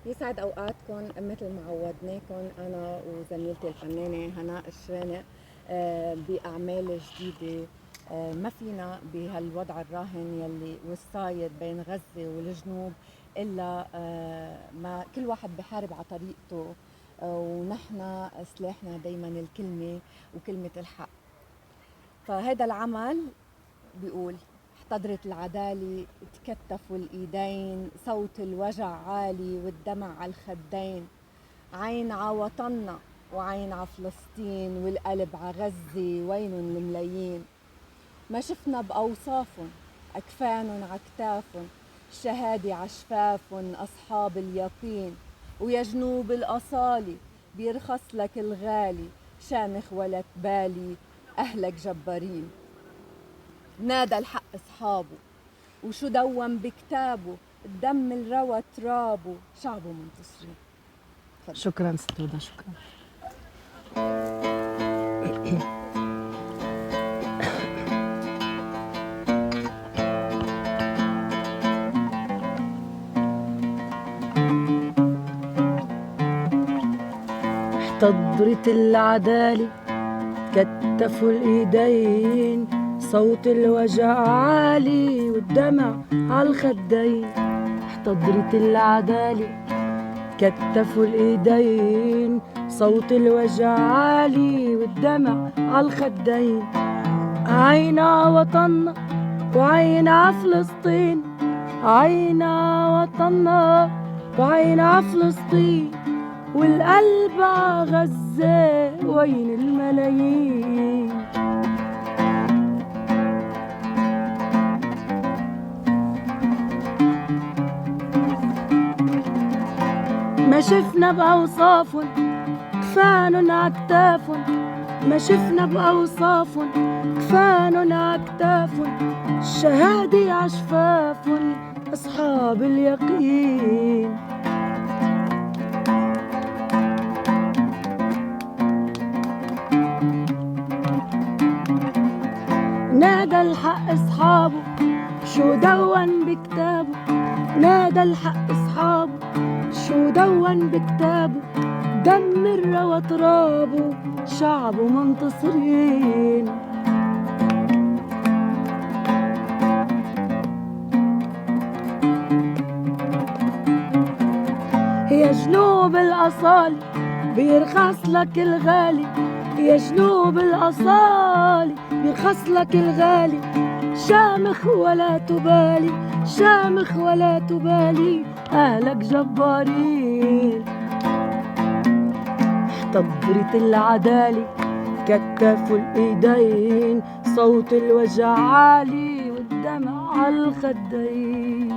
يسعد اوقاتكم مثل ما عودناكم انا وزميلتي الفنانه هناء الشرانق باعمال جديده. ما فينا بهالوضع الراهن يلي والصاير بين غزه والجنوب الا ما كل واحد بحارب على طريقته. ونحن سلاحنا دايما الكلمه وكلمه الحق. فهذا العمل بيقول: احتضرت العدالة، تكتفوا الإيدين، صوت الوجع عالي والدمع على الخدين، عين ع وطننا وعين ع فلسطين، والقلب ع غزة وينن الملايين. ما شفنا بأوصافن، أكفانن ع كتافن، الشهادة ع شفافن، أصحاب اليقين. ويا جنوب الأصالي بيرخص لك الغالي، شامخ ولا تبالي، أهلك جبارين. نادى الحق اصحابه وشو دوم بكتابه، الدم الروى ترابه، شعبه منتصرين. شكرا ست هدى، شكرا. احتضرت العدالة، كتفوا الايدين، صوت الوجع عالي والدمع عالخدين. احتضرت العدالة، كتفوا الايدين، صوت الوجع عالي والدمع عالخدين. عين ع وطننا وعين ع فلسطين، عين ع وطننا وعين ع فلسطين، والقلب ع غزة وين الملايين. ما شفنا بأوصافن، كفانن عكتافن، ما شفنا بأوصافن، كفانن عكتافن، الشهادة عشفافن، أصحاب اليقين. نادى الحق اصحابه شو دون بكتابه، نادى الحق اصحابه شو دون بكتابه، دمر وترابه، شعبه منتصرين. يا جنوب الأصالي بيرخص لك الغالي، يا جنوب الأصالي بيرخص لك الغالي، شامخ ولا تبالي، شامخ ولا تبالي، أهلك جبارين. احتضرت العدالة، كتفوا الإيدين، صوت الوجع عالي والدمع عالخدين.